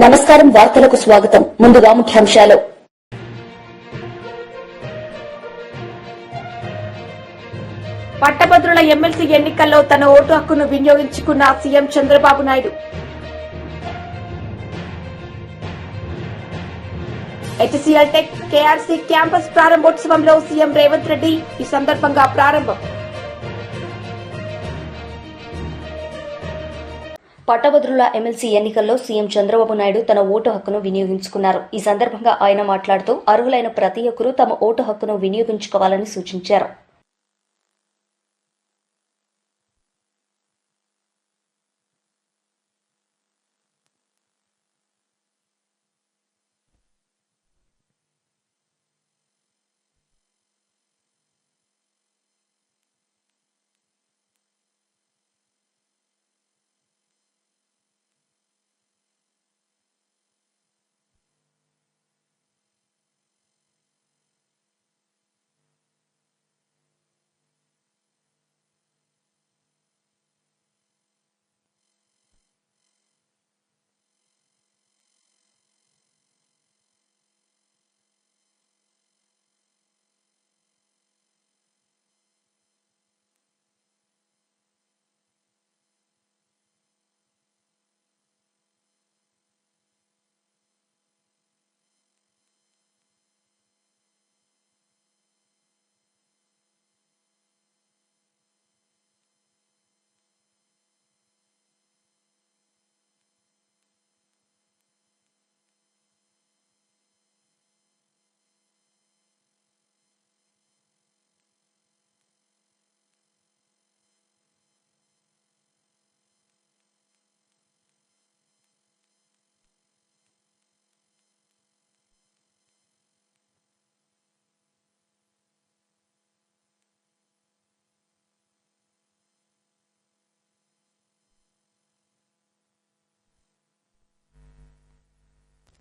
నమస్కారం. వార్తలకు స్వాగతం. ముందుగా ముఖ్యాంశాలు. పట్టభద్రుల ఎమ్మెల్సీ ఎన్నికల్లో తన ఓటు హక్కును వినియోగించుకున్న CM Chandrababu Naidu. HCL tech KRC campus ప్రారంభోత్సవంలో సీఎం రేవంత్ రెడ్డి ఈ సందర్భంగా ప్రారంభం. పట్టభద్రుల ఎమ్మెల్సీ ఎన్నికల్లో సీఎం చంద్రబాబు నాయుడు తన ఓటు హక్కును వినియోగించుకున్నారు. ఈ సందర్భంగా ఆయన మాట్లాడుతూ అర్హులైన ప్రతి ఒక్కరూ తమ ఓటు హక్కును వినియోగించుకోవాలని సూచించారు.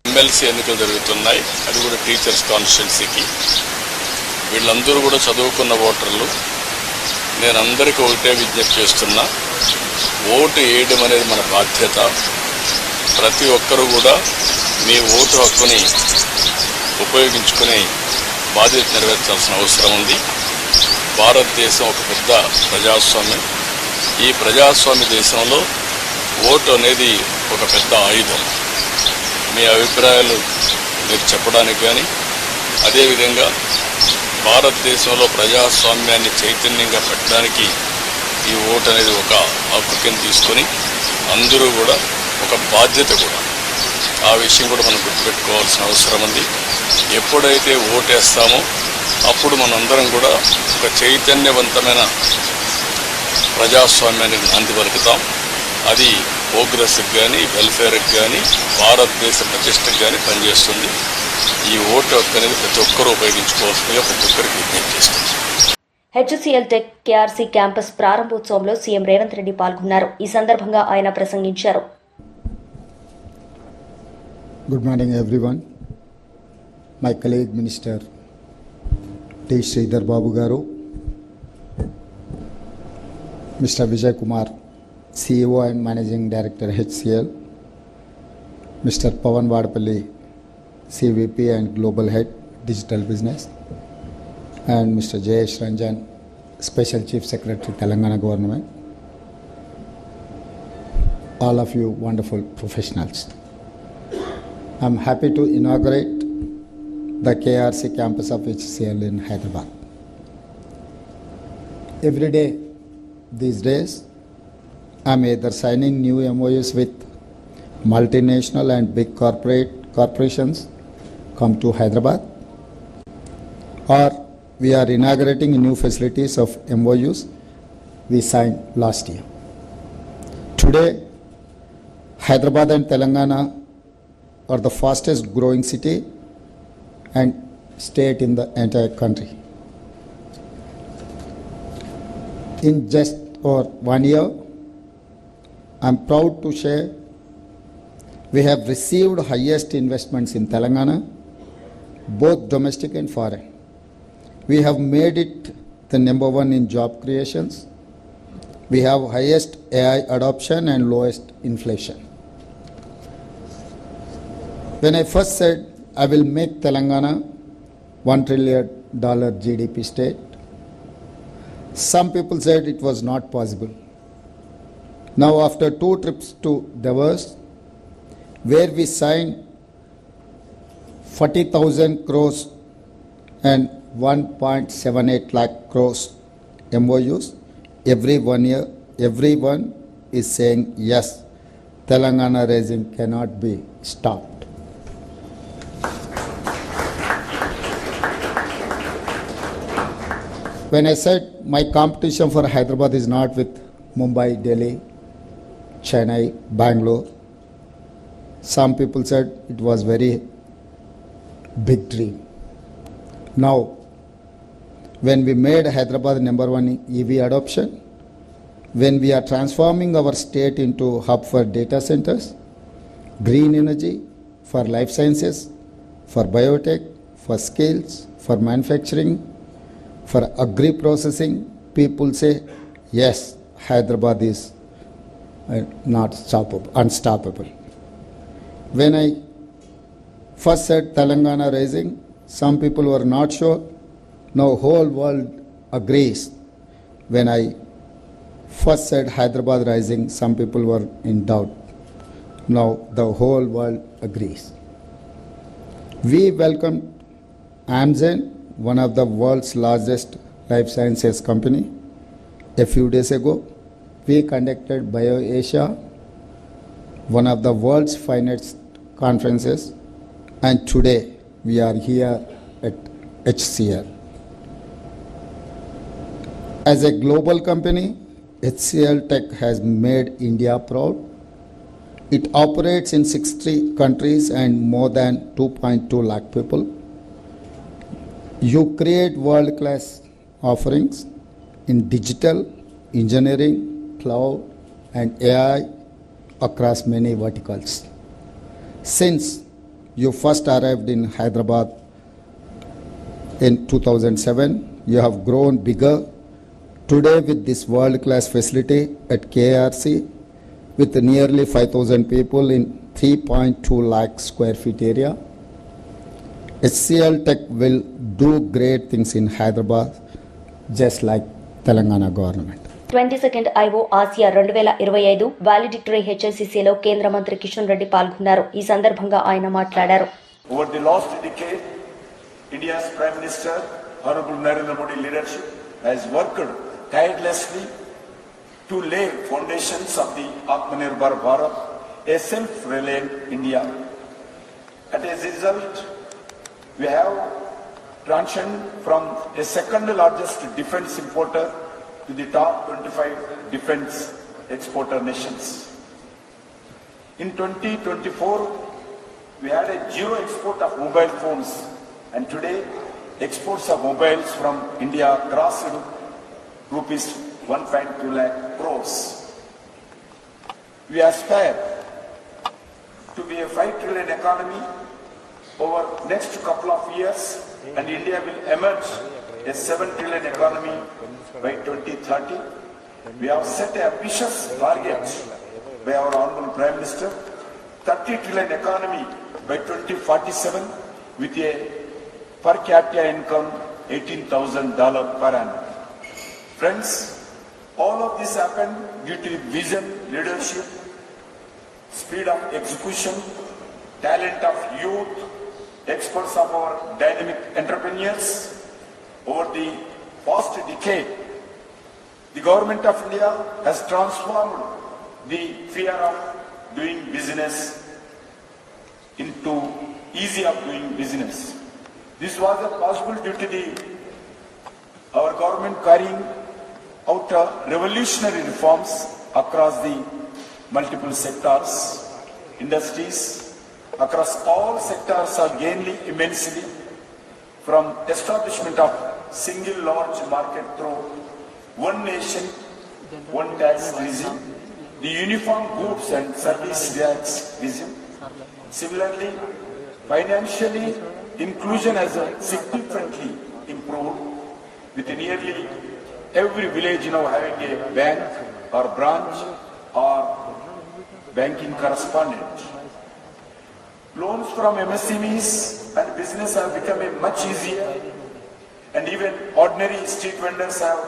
ఎమ్మెల్సీ ఎన్నికలు జరుగుతున్నాయి. అది కూడా టీచర్స్ కాన్స్టిట్యున్సీకి. వీళ్ళందరూ కూడా చదువుకున్న ఓటర్లు. నేను అందరికీ ఒకటే విజ్ఞప్తి చేస్తున్నా, ఓటు వేయడం అనేది మన బాధ్యత. ప్రతి ఒక్కరూ కూడా మీ ఓటు హక్కుని ఉపయోగించుకునే బాధ్యత నెరవేర్చాల్సిన అవసరం ఉంది. భారతదేశం ఒక పెద్ద ప్రజాస్వామ్యం. ఈ ప్రజాస్వామ్య దేశంలో ఓటు అనేది ఒక పెద్ద ఆయుధం. మీ అభిప్రాయాలు మీరు చెప్పడానికి కానీ, అదేవిధంగా భారతదేశంలో ప్రజాస్వామ్యాన్ని చైతన్యంగా పెట్టడానికి ఈ ఓటు అనేది ఒక హక్కు కింద తీసుకొని అందరూ కూడా ఒక బాధ్యత కూడా. ఆ విషయం కూడా మనం గుర్తుపెట్టుకోవాల్సిన అవసరం ఉంది. ఎప్పుడైతే ఓటేస్తామో అప్పుడు మనందరం కూడా ఒక చైతన్యవంతమైన ప్రజాస్వామ్యానికి నాంది పలుకుతాం. అది ప్రోగ్రెస్కి కానీ, వెల్ఫేర్కి కానీ, భారతదేశ ప్రతిష్టకు కానీ పనిచేస్తుంది. ఈ ఓటు హక్కు అనేది ప్రతి ఒక్కరూ ఉపయోగించుకోవాల్సిందిగా ప్రతి ఒక్కరికి విజ్ఞప్తి చేస్తుంది. హెచ్సీఎల్ టెక్ కేఆర్సీ క్యాంపస్ ప్రారంభోత్సవంలో సీఎం రేవంత్ రెడ్డి పాల్గొన్నారు. ఈ సందర్భంగా ఆయన ప్రసంగించారు. Good morning everyone. My colleague minister T Sridhar Babu garu, mister Vijay Kumar, CEO and Managing Director HCL, Mr. Pawan Vadapalli, CVP and Global Head Digital Business, and Mr. Jayesh Ranjan, Special Chief Secretary Telangana Government. All of you wonderful professionals. I'm happy to inaugurate the KRC campus of HCL in Hyderabad. Every day these days I'm either signing new MOUs with multinational and big corporations come to Hyderabad, or we are inaugurating new facilities of MOUs we signed last year. Today, Hyderabad and Telangana are the fastest growing city and state in the entire country. In just over 1 year, I'm proud to share we have received highest investments in Telangana, both domestic and foreign. We have made it the number one in job creations. We have highest AI adoption and lowest inflation. When I first said I will make Telangana $1 trillion GDP state, some people said it was not possible. Now, after 2 trips to Davos, where we signed 40,000 crores and 1.78 lakh crores MOUs, every 1 year, everyone is saying yes, Telangana raising cannot be stopped. When I said my competition for Hyderabad is not with Mumbai, Delhi, Chennai, Bangalore, some people said it was very big dream. Now, when we made Hyderabad number 1 EV adoption, when we are transforming our state into hub for data centers, green energy, for life sciences, for biotech, for skills, for manufacturing, for agri-processing, people say, yes, Hyderabad is not unstoppable. When I first said Telangana rising, some people were not sure. Now whole world agrees. When I first said Hyderabad rising, some people were in doubt. Now the whole world agrees. We welcomed Amgen, one of the world's largest life sciences company. A few days ago, we conducted BioAsia, one of the world's finest conferences, and today we are here at HCL. As a global company, HCL Tech has made India proud. It operates in 60 countries and more than 2.2 lakh people. You create world-class offerings in digital, engineering, cloud, and AI across many verticals. Since you first arrived in Hyderabad in 2007, you have grown bigger. Today, with this world-class facility at KRC, with nearly 5,000 people in 3.2 lakh square feet area, HCL Tech will do great things in Hyderabad, just like Telangana government. 22nd IO Asia 2025 వాలిడిక్టరీ హెచ్ఐసిసిలో కేంద్ర మంత్రి కిషన్ రెడ్డి పాల్గొన్నారు. ఈ సందర్భంగా ఆయన మాట్లాడారు. Over the last decade, India's Prime Minister, Honorable Narendra Modi leadership has worked tirelessly to lay foundations of the Atmanirbhar Bharat, a self-reliant India. As a result, we have transitioned from a second largest defense importer to the top 25 defense exporter nations. In 2024, we had a zero export of mobile phones, and today exports of mobiles from India crossed rupees 1.2 lakh crores. We aspire to be a 5 trillion economy over next couple of years, and India will emerge a 7 trillion economy by 2030. We have set an ambitious target by our Honorable Prime Minister, 30 trillion economy by 2047 with a per capita income $18,000 per annum. Friends, all of this happened due to vision, leadership, speed of execution, talent of youth, experts of our dynamic entrepreneurs. Over the past decade, the government of India has transformed the fear of doing business into easy of doing business. This was possible due to our government carrying out revolutionary reforms across the multiple sectors, industries, across all sectors are gaining immensely from establishment of single large market through one nation, one tax regime, the uniform goods and service tax regime. Similarly, financially, inclusion has significantly improved, with nearly every village now having a bank or branch or banking correspondent. Loans from MSMEs and business have become much easier, and even ordinary street vendors have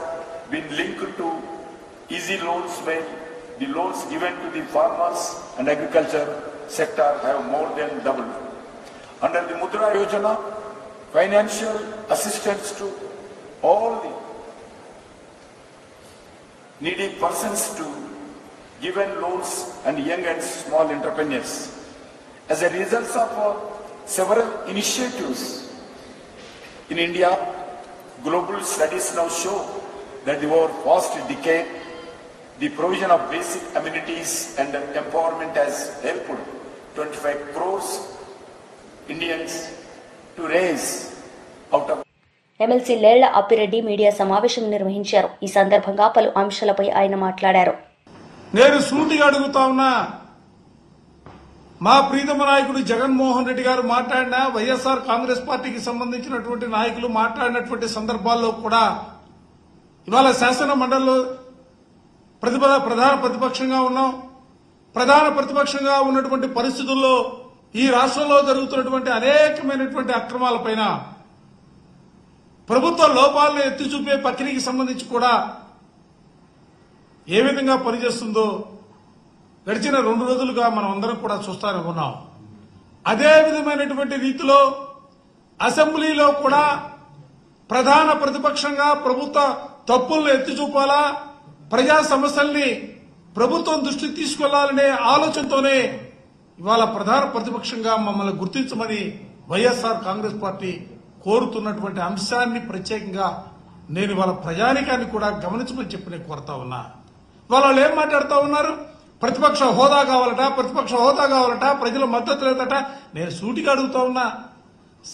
been linked to easy loans, where the loans given to the farmers and agriculture sector have more than doubled. Under the Mudra Yojana, financial assistance to all the needy persons to given loans and young and small entrepreneurs. As a result of several initiatives in India, global studies now show that over past decade, the provision of basic amenities and empowerment has helped 25 crores Indians to raise out of. MLC Lella Appireddy media సమావేశం నిర్వహించారు. ఈ సందర్భంగా పలు అంశాలపై ఆయన మాట్లాడారు. నేను సూటిగా అడుగుతా ఉన్నా, మా ప్రీతమ నాయకుడు జగన్మోహన్ రెడ్డి గారు మాట్లాడినా, వైఎస్ఆర్ కాంగ్రెస్ పార్టీకి సంబంధించినటువంటి నాయకులు మాట్లాడినటువంటి సందర్భాల్లో కూడా ఇవాళ శాసన మండలిలో ప్రధాన ప్రతిపక్షంగా ఉన్నాం. ప్రధాన ప్రతిపక్షంగా ఉన్నటువంటి పరిస్థితుల్లో ఈ రాష్ట్రంలో జరుగుతున్నటువంటి అనేకమైనటువంటి అక్రమాలపైన, ప్రభుత్వ లోపాలను ఎత్తి చూపే ప్రక్రియకి సంబంధించి కూడా ఏ విధంగా పనిచేస్తుందో గడిచిన 2 రోజులుగా మనం అందరం కూడా చూస్తానే ఉన్నాం. అదే విధమైనటువంటి రీతిలో అసెంబ్లీలో కూడా ప్రధాన ప్రతిపక్షంగా ప్రభుత్వ తప్పులను ఎత్తి చూపాలా, ప్రజా సమస్యల్ని ప్రభుత్వం దృష్టికి తీసుకెళ్లాలనే ఆలోచనతోనే ఇవాళ ప్రధాన ప్రతిపక్షంగా మమ్మల్ని గుర్తించమని వైఎస్ఆర్ కాంగ్రెస్ పార్టీ కోరుతున్నటువంటి అంశాన్ని ప్రత్యేకంగా నేను ఇవాళ ప్రజానికాన్ని కూడా గమనించమని చెప్పి నేను కోరుతా ఉన్నా. వాళ్ళు ఏం మాట్లాడుతూ ఉన్నారు? ప్రతిపక్ష హోదా కావాలట, ప్రతిపక్ష హోదా కావాలట, ప్రజల మద్దతు లేదట. నేను సూటిగా అడుగుతా ఉన్నా,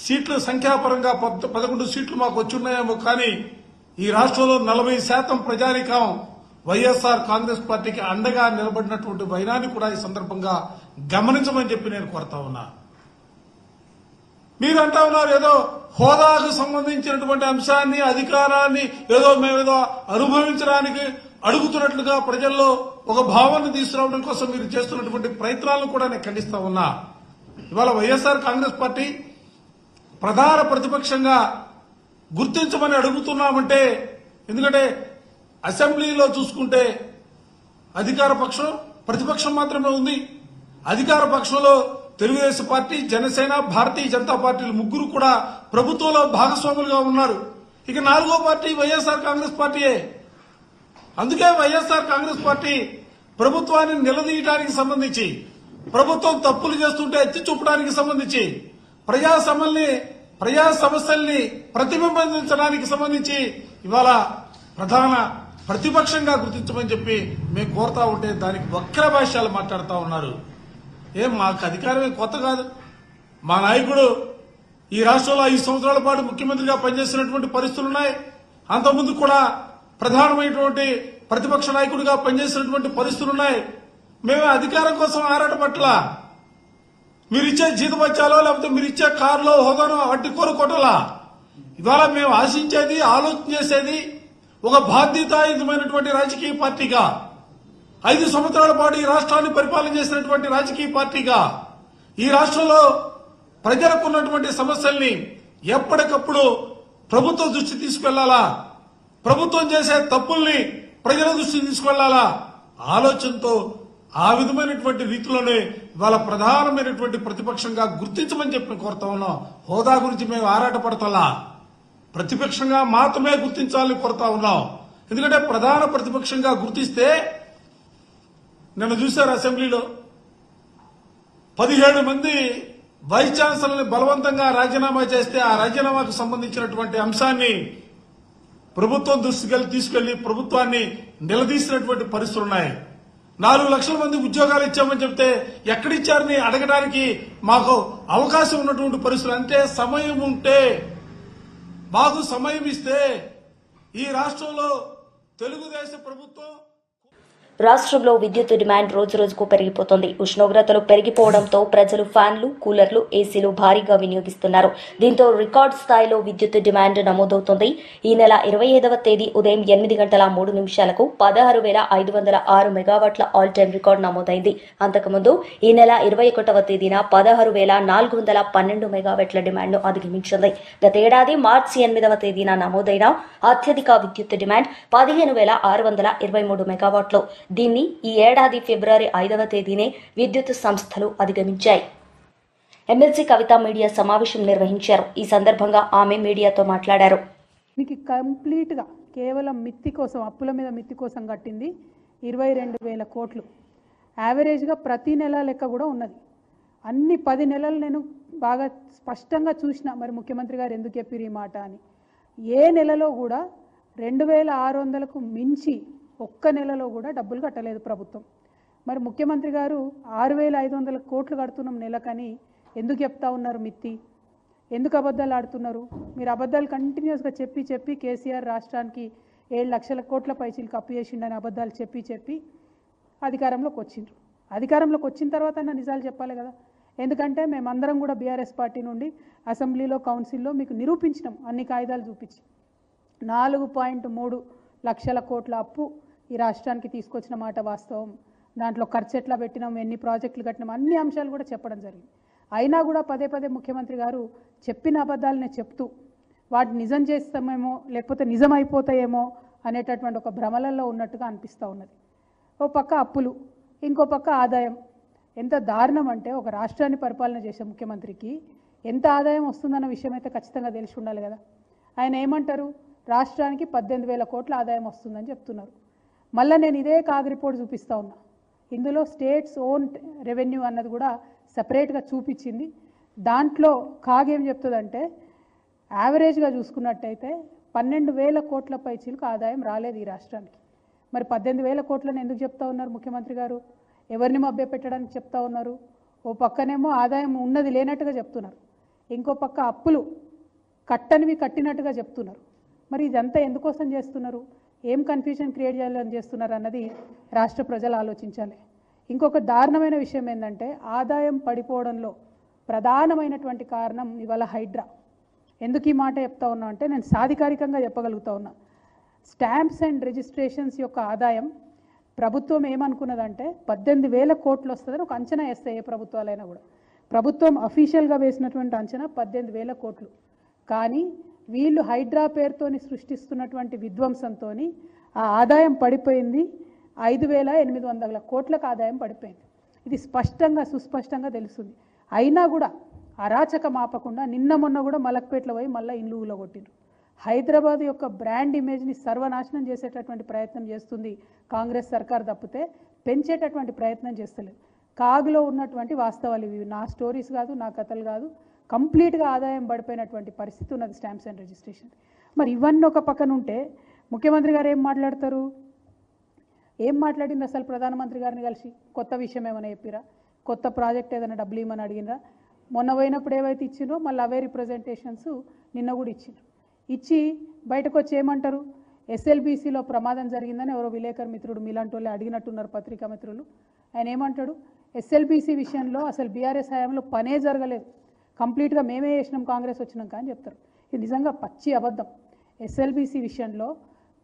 సీట్ల సంఖ్యాపరంగా 11 సీట్లు మాకు వచ్చున్నాయేమో, కానీ ఈ రాష్ట్రంలో 40% ప్రజానికం వైఎస్ఆర్ కాంగ్రెస్ పార్టీకి అండగా నిలబడినటువంటి వైనాన్ని కూడా ఈ సందర్భంగా గమనించమని చెప్పి నేను కోరుతా ఉన్నా. మీరంటా ఉన్నారు ఏదో హోదాకు సంబంధించినటువంటి అంశాన్ని, అధికారాన్ని మేమేదో అనుభవించడానికి అడుగుతున్నట్లుగా ప్రజల్లో ఒక భావాన్ని తీసుకురావడం కోసం మీరు చేస్తున్నటువంటి ప్రయత్నాలను కూడా నేను ఖండిస్తా ఉన్నా. ఇవాళ వైఎస్ఆర్ కాంగ్రెస్ పార్టీ ప్రధాన ప్రతిపక్షంగా గుర్తించమని అడుగుతున్నామంటే, ఎందుకంటే అసెంబ్లీలో చూసుకుంటే అధికార పక్షం, ప్రతిపక్షం మాత్రమే ఉంది. అధికార పక్షంలో తెలుగుదేశం పార్టీ, జనసేన, భారతీయ జనతా పార్టీలు ముగ్గురు కూడా ప్రభుత్వంలో భాగస్వాములుగా ఉన్నారు. ఇక 4వ పార్టీ వైఎస్ఆర్ కాంగ్రెస్ పార్టీయే. అందుకే వైఎస్ఆర్ కాంగ్రెస్ పార్టీ ప్రభుత్వాన్ని నిలదీయడానికి సంబంధించి, ప్రభుత్వం తప్పులు చేస్తుంటే ఎత్తి చూపడానికి సంబంధించి, ప్రజా సమస్యల్ని ప్రతిబింబించడానికి సంబంధించి ఇవాళ ప్రధాన ప్రతిపక్షంగా గుర్తించమని చెప్పి మేము కోరుతా ఉంటే దానికి వక్ర భాష్యాలు మాట్లాడుతూ ఉన్నారు. మాకు అధికారమే కొత్త కాదు. మా నాయకుడు ఈ రాష్ట్రంలో 5 సంవత్సరాల పాటు ముఖ్యమంత్రిగా పనిచేసినటువంటి పరిస్థితులున్నాయి. అంతకుముందు కూడా ప్రధానమైనటువంటి ప్రతిపక్ష నాయకుడిగా పనిచేసినటువంటి పరిస్థితులున్నాయి. మేము అధికారం కోసం ఆరాటపట్ల, మీరిచ్చే జీతభత్యాలో లేకపోతే మీరిచ్చే కారులో హోదాను అడ్డు కోరుకోవటంలా. ఇవాళ మేము ఆశించేది, ఆలోచన చేసేది ఒక బాధ్యతాయుతమైనటువంటి రాజకీయ పార్టీగా, 5 సంవత్సరాల పాటు ఈ రాష్ట్రాన్ని పరిపాలన చేసినటువంటి రాజకీయ పార్టీగా, ఈ రాష్ట్రంలో ప్రజలకు ఉన్నటువంటి సమస్యల్ని ఎప్పటికప్పుడు ప్రభుత్వం దృష్టి తీసుకెళ్లాలా, ప్రభుత్వం చేసే తప్పుల్ని ప్రజల దృష్టికి తీసుకెళ్లాలా ఆలోచనతో ఆ విధమైనటువంటి రీతిలోనే ఇవాళ ప్రధానమైనటువంటి ప్రతిపక్షంగా గుర్తించమని చెప్పి కోరుతా ఉన్నాం. హోదా గురించి మేము ఆరాటపడతలా, ప్రతిపక్షంగా మాత్రమే గుర్తించాలని కోరుతా ఉన్నాం. ఎందుకంటే ప్రధాన ప్రతిపక్షంగా గుర్తిస్తే, నిన్న చూశారు అసెంబ్లీలో 17 మంది వైస్ ఛాన్సలర్ని బలవంతంగా రాజీనామా చేస్తే, ఆ రాజీనామాకు సంబంధించినటువంటి అంశాన్ని ప్రభుత్వం దృష్టికి తీసుకెళ్లి ప్రభుత్వాన్ని నిలదీసినటువంటి పరిస్థితులున్నాయి. 4 లక్షల మంది ఉద్యోగాలు ఇచ్చామని చెప్తే ఎక్కడిచ్చారని అడగడానికి మాకు అవకాశం ఉన్నటువంటి పరిస్థితులు. అంటే సమయం ఉంటే, మాకు సమయం ఇస్తే ఈ రాష్ట్రంలో తెలుగుదేశం ప్రభుత్వం రాష్ట్రంలో విద్యుత్ డిమాండ్ రోజురోజుకు పెరిగిపోతోంది. ఉష్ణోగ్రతలు పెరిగిపోవడంతో ప్రజలు ఫ్యాన్లు, కూలర్లు, ఏసీలు భారీగా వినియోగిస్తున్నారు. దీంతో రికార్డు స్థాయిలో విద్యుత్ డిమాండ్ నమోదవుతోంది. ఈ నెల 25వ తేదీ ఉదయం 8 గంటల 3 నిమిషాలకు 16,506 మెగావాట్ల ఆల్ టైమ్ రికార్డు నమోదైంది. అంతకుముందు ఈ నెల 21వ తేదీన 16,412 మెగావాట్ల డిమాండ్ను అధిగమించింది. గతేడాది మార్చి 8వ తేదీన నమోదైన అత్యధిక విద్యుత్ డిమాండ్ 15,623 మెగావాట్లు. దీన్ని ఈ ఏడాది ఫిబ్రవరి 5వ తేదీనే విద్యుత్ సంస్థలు అధిగమించాయి. ఎమ్మెల్సీ కవిత మీడియా సమావేశం నిర్వహించారు. ఈ సందర్భంగా ఆమె మీడియాతో మాట్లాడారు. దీనికి కంప్లీట్గా కేవలం మిత్తి కోసం, అప్పుల మీద మిత్తి కోసం కట్టింది 22,000 కోట్లు. యావరేజ్గా ప్రతి నెల లెక్క కూడా ఉన్నది. అన్ని 10 నెలలు నేను బాగా స్పష్టంగా చూసిన, మరి ముఖ్యమంత్రి గారు ఎందుకు చెప్పారు ఈ మాట అని. ఏ నెలలో కూడా 2,600కు మించి ఒక్క నెలలో కూడా డబ్బులు కట్టలేదు ప్రభుత్వం. మరి ముఖ్యమంత్రి గారు 6,500 కోట్లు కడుతున్నాం నెలకని ఎందుకు చెప్తా ఉన్నారు మిత్తి? ఎందుకు అబద్ధాలు ఆడుతున్నారు? మీరు అబద్ధాలు కంటిన్యూస్గా చెప్పి కేసీఆర్ రాష్ట్రానికి 7 లక్షల కోట్ల పైచీలకు అప్పు చేసిండని అబద్ధాలు చెప్పి అధికారంలోకి వచ్చిండ్రు. అధికారంలోకి వచ్చిన తర్వాత నిజాలు చెప్పాలి కదా. ఎందుకంటే మేమందరం కూడా బీఆర్ఎస్ పార్టీ నుండి అసెంబ్లీలో, కౌన్సిల్లో మీకు నిరూపించినాం, అన్ని కాగితాలు చూపించి 4.3 లక్షల కోట్ల అప్పు ఈ రాష్ట్రానికి తీసుకొచ్చిన మాట వాస్తవం. దాంట్లో ఖర్చు ఎట్లా పెట్టినాం, ఎన్ని ప్రాజెక్టులు కట్టినాం, అన్ని అంశాలు కూడా చెప్పడం జరిగింది. అయినా కూడా పదే ముఖ్యమంత్రి గారు చెప్పిన అబద్ధాలనే చెప్తూ వాటిని నిజం చేస్తామేమో లేకపోతే నిజమైపోతాయేమో అనేటటువంటి ఒక భ్రమలలో ఉన్నట్టుగా అనిపిస్తూ ఉన్నది. ఓ పక్క అప్పులు, ఇంకో పక్క ఆదాయం. ఎంత దారుణం అంటే ఒక రాష్ట్రాన్ని పరిపాలన చేసే ముఖ్యమంత్రికి ఎంత ఆదాయం వస్తుందన్న విషయం అయితే ఖచ్చితంగా తెలిసి ఉండాలి కదా. ఆయన ఏమంటారు, రాష్ట్రానికి 18,000 కోట్ల ఆదాయం వస్తుందని చెప్తున్నారు. మళ్ళీ నేను ఇదే కాగ్ రిపోర్ట్ చూపిస్తూ ఉన్నా. ఇందులో స్టేట్స్ ఓన్ రెవెన్యూ అన్నది కూడా సపరేట్గా చూపించింది. దాంట్లో కాగ్ ఏం చెప్తుందంటే యావరేజ్గా చూసుకున్నట్టయితే 12,000 కోట్ల పైచీలకు ఆదాయం రాలేదు ఈ రాష్ట్రానికి. మరి 18,000 కోట్లను ఎందుకు చెప్తా ఉన్నారు ముఖ్యమంత్రి గారు? ఎవరిని మభ్యపెట్టడానికి చెప్తా ఉన్నారు? ఓ పక్కనేమో ఆదాయం ఉన్నది లేనట్టుగా చెప్తున్నారు, ఇంకో పక్క అప్పులు కట్టనివి కట్టినట్టుగా చెప్తున్నారు. మరి ఇదంతా ఎందుకోసం చేస్తున్నారు? ఏం కన్ఫ్యూజన్ క్రియేట్ చేయాలని చేస్తున్నారు అన్నది రాష్ట్ర ప్రజలు ఆలోచించాలి. ఇంకొక దారుణమైన విషయం ఏంటంటే ఆదాయం పడిపోవడంలో ప్రధానమైనటువంటి కారణం ఇవాళ హైడ్రా. ఎందుకు ఈ మాట చెప్తా ఉన్నా అంటే నేను సాధికారికంగా చెప్పగలుగుతా ఉన్నా. స్టాంప్స్ అండ్ రిజిస్ట్రేషన్స్ యొక్క ఆదాయం ప్రభుత్వం ఏమనుకున్నదంటే 18,000 కోట్లు వస్తుందని ఒక అంచనా వేస్తాయి ఏ ప్రభుత్వాలైనా కూడా. ప్రభుత్వం అఫీషియల్గా వేసినటువంటి అంచనా 18,000 కోట్లు. కానీ వీళ్ళు హైడ్రా పేరుతోని సృష్టిస్తున్నటువంటి విధ్వంసంతో ఆ ఆదాయం పడిపోయింది 5,800 కోట్లకు ఆదాయం పడిపోయింది. ఇది సుస్పష్టంగా తెలుస్తుంది. అయినా కూడా అరాచకం ఆపకుండా నిన్న మొన్న కూడా మలక్పేటలో పోయి మళ్ళీ ఇండ్లు ఊలగొట్టిండ్రు. హైదరాబాద్ యొక్క బ్రాండ్ ఇమేజ్ని సర్వనాశనం చేసేటటువంటి ప్రయత్నం చేస్తుంది కాంగ్రెస్ సర్కార్ తప్పితే పెంచేటటువంటి ప్రయత్నం చేస్తలేదు. కాగ్లో ఉన్నటువంటి వాస్తవాలు ఇవి, నా స్టోరీస్ కాదు, నా కథలు కాదు. కంప్లీట్గా ఆదాయం పడిపోయినటువంటి పరిస్థితి ఉన్నది స్టాంప్స్ అండ్ రిజిస్ట్రేషన్. మరి ఇవన్నీ ఒక పక్కన ఉంటే ముఖ్యమంత్రి గారు ఏం మాట్లాడతారు? ఏం మాట్లాడింది అసలు? ప్రధానమంత్రి గారిని కలిసి కొత్త విషయం ఏమైనా చెప్పిరా? కొత్త ప్రాజెక్ట్ ఏదైనా డబ్బులు ఇవ్వమని అడిగినరా? మొన్న పోయినప్పుడు ఏవైతే ఇచ్చిండ్రో మళ్ళీ అవే రిప్రజెంటేషన్స్ నిన్న కూడా ఇచ్చిండ్రు. ఇచ్చి బయటకు వచ్చి ఏమంటారు, ఎస్ఎల్బీసీలో ప్రమాదం జరిగిందని ఎవరో విలేకరు మిత్రుడు మీలాంటి వాళ్ళు అడిగినట్టున్నారు, పత్రికా మిత్రులు. ఆయన ఏమంటాడు, ఎస్ఎల్బీసీ విషయంలో అసలు బీఆర్ఎస్ హయాంలో పనే జరగలేదు, కంప్లీట్గా మేమే చేసినాం కాంగ్రెస్ వచ్చినాక అని చెప్తారు. ఇది నిజంగా పచ్చి అబద్ధం. ఎస్ఎల్బీసీ విషయంలో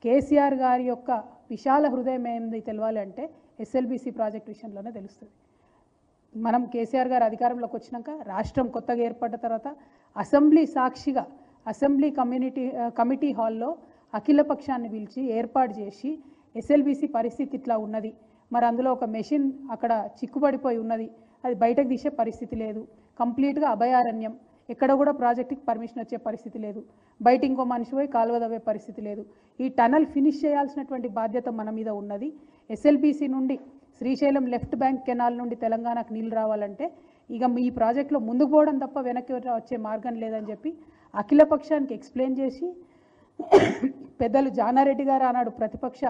కేసీఆర్ గారి యొక్క విశాల హృదయం ఏంది తెలవాలి అంటే ఎస్ఎల్బీసీ ప్రాజెక్ట్ విషయంలోనే తెలుస్తుంది. మనం కేసీఆర్ గారు అధికారంలోకి వచ్చినాక రాష్ట్రం కొత్తగా ఏర్పడ్డ తర్వాత అసెంబ్లీ సాక్షిగా అసెంబ్లీ కమిటీ హాల్లో అఖిల పక్షాన్ని పిలిచి ఏర్పాటు చేసి ఎస్ఎల్బీసీ పరిస్థితి ఇట్లా ఉన్నది, మరి అందులో ఒక మెషిన్ అక్కడ చిక్కుపడిపోయి ఉన్నది, అది బయటకు తీసే పరిస్థితి లేదు, కంప్లీట్గా అభయారణ్యం, ఎక్కడ కూడా ప్రాజెక్టుకి పర్మిషన్ వచ్చే పరిస్థితి లేదు, బయట ఇంకో మనిషి పోయి కాలువ తవ్వే పరిస్థితి లేదు, ఈ టనల్ ఫినిష్ చేయాల్సినటువంటి బాధ్యత మన మీద ఉన్నది, ఎస్ఎల్బీసీ నుండి శ్రీశైలం లెఫ్ట్ బ్యాంక్ కెనాల్ నుండి తెలంగాణకు నీళ్ళు రావాలంటే ఇక ఈ ప్రాజెక్టులో ముందుకు పోవడం తప్ప వెనక్కి వచ్చే మార్గం లేదని చెప్పి అఖిల పక్షానికి ఎక్స్ప్లెయిన్ చేసి పెద్దలు జానారెడ్డి గారు ఆనాడు ప్రతిపక్ష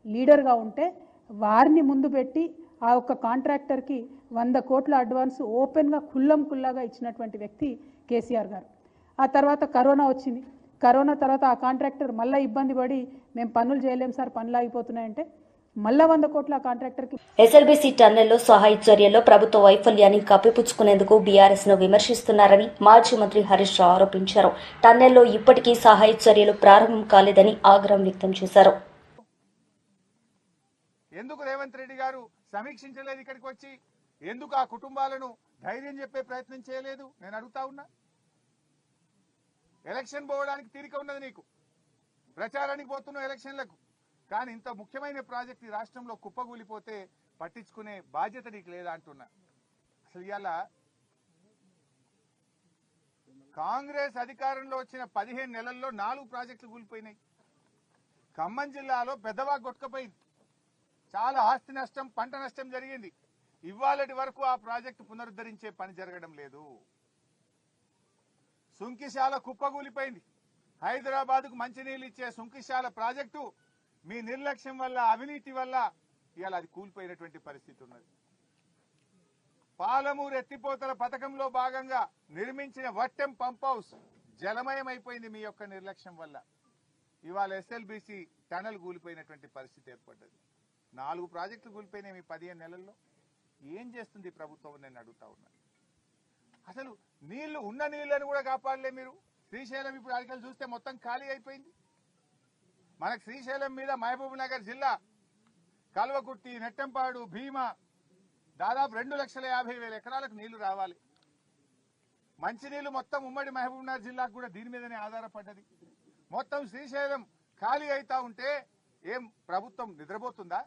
లీడర్గా ఉంటే వారిని ముందు పెట్టి ఆ ఒక్క కాంట్రాక్టర్కి 100 కోట్ల అడ్వాన్స్ ఓపెన్గా కుల్లాగా ఇచ్చినటువంటి వ్యక్తి కేసీఆర్ గారు. ఆ తర్వాత కరోనా వచ్చింది. కరోనా తర్వాత ఆ కాంట్రాక్టర్ మళ్ళీ ఇబ్బంది పడి మేము పనులు చేయలేం సార్, పనులు ఆగిపోతున్నాయంటే మళ్ళా 100 కోట్ల కాంట్రాక్టర్కి. ఎస్ఎల్బీసీ టన్నెల్లో సహాయ చర్యల్లో ప్రభుత్వ వైఫల్యాన్ని కప్పిపుచ్చుకునేందుకు బీఆర్ఎస్ ను విమర్శిస్తున్నారని మాజీ మంత్రి హరీష్ రావు ఆరోపించారు. టన్నెల్లో ఇప్పటికీ సహాయ చర్యలు ప్రారంభం కాలేదని ఆగ్రహం వ్యక్తం చేశారు. ఎందుకు రేవంత్ రెడ్డి గారు సమీక్షించలేదు? ఇక్కడికి వచ్చి ఎందుకు ఆ కుటుంబాలను ధైర్యం చెప్పే ప్రయత్నం చేయలేదు? నేను అడుగుతా ఉన్నా. ఎలక్షన్ పోవడానికి తీరిక ఉన్నది నీకు, ప్రచారానికి పోతున్నావు ఎలక్షన్లకు, కానీ ఇంత ముఖ్యమైన ప్రాజెక్ట్ ఈ రాష్ట్రంలో కుప్పగూలిపోతే పట్టించుకునే బాధ్యత నీకు లేదా అంటున్నా. అసలు ఇవాళ కాంగ్రెస్ అధికారంలో వచ్చిన 15 నెలల్లో 4 ప్రాజెక్టులు కూలిపోయినాయి. ఖమ్మం జిల్లాలో పెద్దవాగు కొట్టుకుపోయింది, చాలా ఆస్తి నష్టం, పంట నష్టం జరిగింది. ఇవాళటి వరకు ఆ ప్రాజెక్టు పునరుద్ధరించే పని జరగడం లేదు. సుంకిశాల కుప్పగూలిపోయింది. హైదరాబాద్కు మంచినీళ్ళు ఇచ్చే సుంకిశాల ప్రాజెక్టు మీ నిర్లక్ష్యం వల్ల, అవినీతి వల్ల ఇవాళ అది కూలిపోయినటువంటి పరిస్థితి ఉన్నది. పాలమూరు ఎత్తిపోతల పథకంలో భాగంగా నిర్మించిన వట్టెం పంప్ హౌస్ జలమయం అయిపోయింది మీ యొక్క నిర్లక్ష్యం వల్ల. ఇవాళ ఎస్ఎల్బీసీ టనల్ కూలిపోయినటువంటి పరిస్థితి ఏర్పడ్డది. 4 ప్రాజెక్టులు కూలిపోయినాయి మీ 15 నెలల్లో. ఏం చేస్తుంది ప్రభుత్వం? నేను అడుగుతా ఉన్నా. అసలు నీళ్లు ఉన్న నీళ్లను కూడా కాపాడలే మీరు. శ్రీశైలం ఇప్పుడు అడికలు చూస్తే మొత్తం ఖాళీ అయిపోయింది. మనకు శ్రీశైలం మీద మహబూబ్ నగర్ జిల్లా కల్వకుర్తి, నెట్టంపాడు, భీమా దాదాపు 2,50,000 ఎకరాలకు నీళ్లు రావాలి. మంచినీళ్లు మొత్తం ఉమ్మడి మహబూబ్ నగర్ జిల్లాకు కూడా దీని మీదనే ఆధారపడ్డది. మొత్తం శ్రీశైలం ఖాళీ అవుతా ఉంటే ఏం ప్రభుత్వం నిద్రపోతుందా?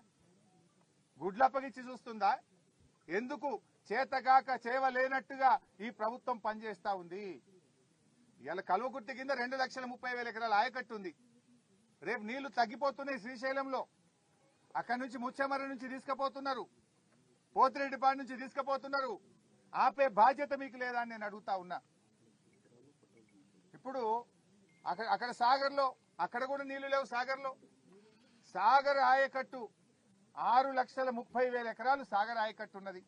గుడ్లప్పగిచ్చి చూస్తుందా? ఎందుకు చేతగాక చేయలేనట్టుగా ఈ ప్రభుత్వం పనిచేస్తా ఉంది. ఇవాళ కల్వకుర్తి కింద 2,30,000 ఎకరాల ఆయకట్టు ఉంది. రేపు నీళ్లు తగ్గిపోతున్నాయి శ్రీశైలంలో. అక్కడి నుంచి ముచ్చెమర్రి నుంచి తీసుకుపోతున్నారు, పోతిరెడ్డిపాడు నుంచి తీసుకుపోతున్నారు. ఆపే బాధ్యత మీకు లేదా అని నేను అడుగుతా ఉన్నా. ఇప్పుడు అక్కడ సాగర్లో, అక్కడ కూడా నీళ్లు లేవు. సాగర్ ఆయకట్టు 6,30,000 ఎకరాలు సాగర్ ఆయకట్టు ఉన్నది.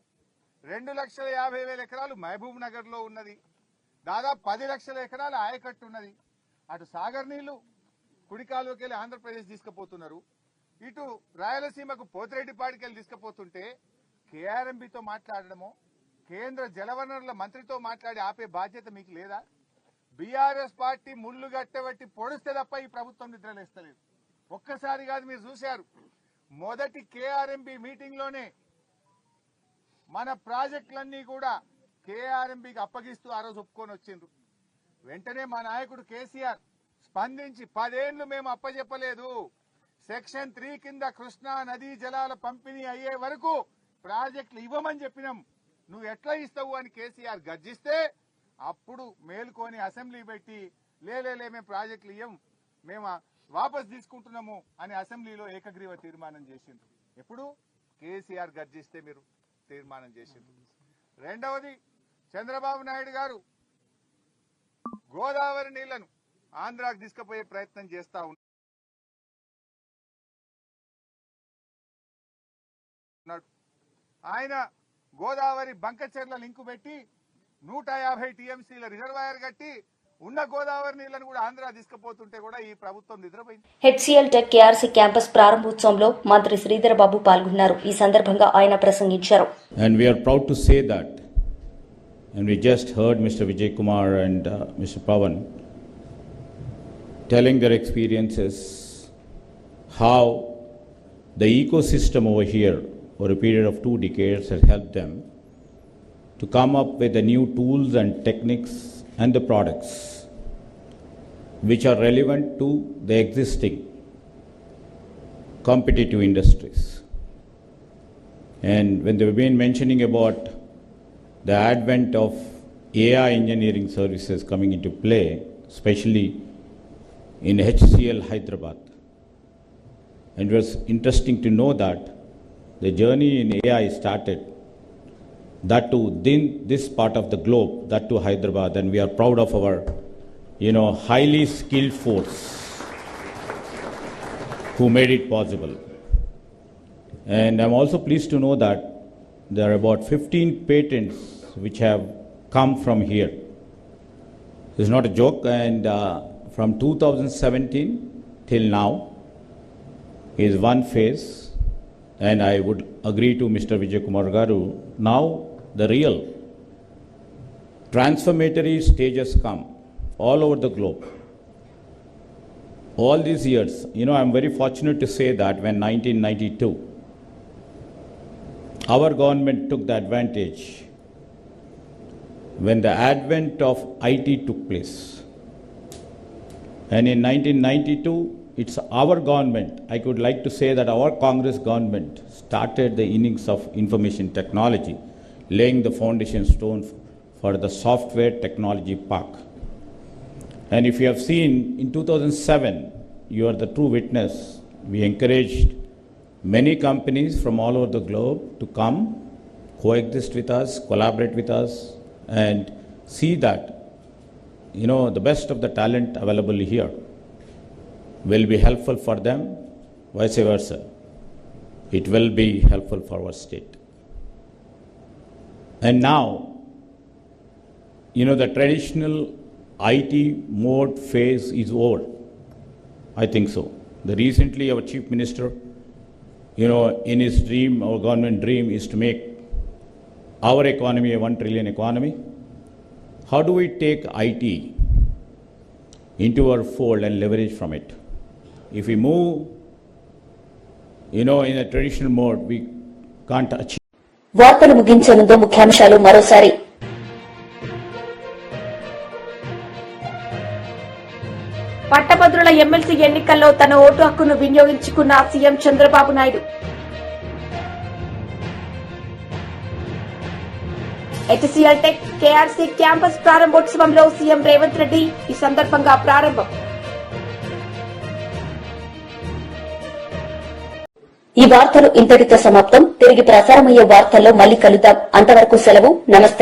2,50,000 ఎకరాలు మహబూబ్ నగర్ లో ఉన్నది. దాదాపు 10 లక్షల ఎకరాల ఆయకట్టు ఉన్నది. అటు సాగర్ నీళ్లు కుడికాలువకి వెళ్ళి ఆంధ్రప్రదేశ్ తీసుకుపోతున్నారు, ఇటు రాయలసీమకు పోతిరెడ్డిపాడికి వెళ్ళి తీసుకుపోతుంటే కేఆర్ఎంబీతో మాట్లాడడమో, కేంద్ర జలవనరుల మంత్రితో మాట్లాడి ఆపే బాధ్యత మీకు లేదా? బీఆర్ఎస్ పార్టీ ముళ్లు గట్టబట్టి పొడిస్తే తప్ప ఈ ప్రభుత్వం నిద్రలేస్తలేదు. ఒక్కసారి కాదు, మీరు చూశారు. మొదటి కేఆర్ఎంబీ మీటింగ్ లోనే మన ప్రాజెక్టులన్నీ కూడా కేఆర్ఎంబీకి అప్పగిస్తూ ఆ రోజు ఒప్పుకొని వచ్చిండ్రు. వెంటనే మా నాయకుడు కేసీఆర్ స్పందించి 10 ఏళ్లు మేము అప్పచెప్పలేదు, సెక్షన్ 3 కింద కృష్ణా నదీ జలాల పంపిణీ అయ్యే వరకు ప్రాజెక్టులు ఇవ్వమని చెప్పినాం, నువ్వు ఎట్లా ఇస్తావు అని కేసీఆర్ గర్జిస్తే అప్పుడు మేలుకొని అసెంబ్లీ పెట్టి లేలే మేము ప్రాజెక్టులు ఇవ్వం, మేము వాపస్ తీసుకుంటున్నాము అని అసెంబ్లీలో ఏకగ్రీవ తీర్మానం చేసిండ్రు. ఎప్పుడు కేసీఆర్ గర్జిస్తే మీరు తీర్మానం చేసిండ్రు. రెండవది, చంద్రబాబు నాయుడు గారు గోదావరి నీళ్లను ఆంధ్రాకు తీసుకుపోయే ప్రయత్నం చేస్తా ఉన్నాడు. ఆయన గోదావరి బంకచెర్ల లింకు పెట్టి 150 టీఎంసీల రిజర్వాయర్ కట్టి ఉన్న గోదావరి నీళ్లను కూడా ఆంధ్ర తీసుకుపోతుంటే కూడా ఈ ప్రభుత్వం నిద్రపోయింది. హెచ్సిఎల్ టెక్ కేఆర్సీ క్యాంపస్ ప్రారంభోత్సవంలో మంత్రి శ్రీధర్ బాబు పాల్గొన్నారు. ఈ సందర్భంగా ఆయన ప్రసంగించారు. And we are proud to say that, and we just heard Mr. Vijay Kumar and Mr. Pawan telling their experiences, how the ecosystem over here over a period of 2 decades has helped them to come up with the new tools and techniques and the products which are relevant to the existing competitive industries. And when they've been mentioning about the advent of AI engineering services coming into play, especially in HCL Hyderabad, and it was interesting to know that the journey in AI started, that to this part of the globe, that to Hyderabad, and we are proud of our, highly skilled force who made it possible. And I'm also pleased to know that there are about 15 patents which have come from here. It's not a joke, and from 2017 till now is one phase, and I would agree to Mr. Vijay Kumar Garu, now the real transformatory stages come all over the globe. All these years, I'm very fortunate to say that when 1992, our government took the advantage when the advent of IT took place. And in 1992, it's our government, I could like to say that our Congress government started the innings of information technology, laying the foundation stone for the software technology park. And if you have seen, in 2007, you are the true witness, we encouraged many companies from all over the globe to come, coexist with us, collaborate with us, and see that, the best of the talent available here will be helpful for them, vice versa. It will be helpful for our state. And now, the traditional IT mode phase is over. I think so. Recently, our Chief Minister, in his dream, our government dream is to make our economy a 1 trillion economy. How do we take IT into our fold and leverage from it? If we move, in a traditional mode, we can't achieve. వార్తలు ముగించే ముందు ముఖ్యాంశాలు మరోసారి. పట్టభద్రుల MLC ఎన్నికల్లో తన ఓటు హక్కును వినియోగించుకున్న CM Chandrababu Naidu. HCL tech KRC campus ప్రారంభోత్సవంలో సీఎం రేవంత్ రెడ్డి ఈ సందర్భంగా ప్రారంభం. ఈ వార్తలు ఇంతటితో సమాప్తం. తిరిగి ప్రసారమయ్యే వార్తల్లో మళ్లీ కలుద్దాం. అంతవరకు సెలవు. నమస్తే.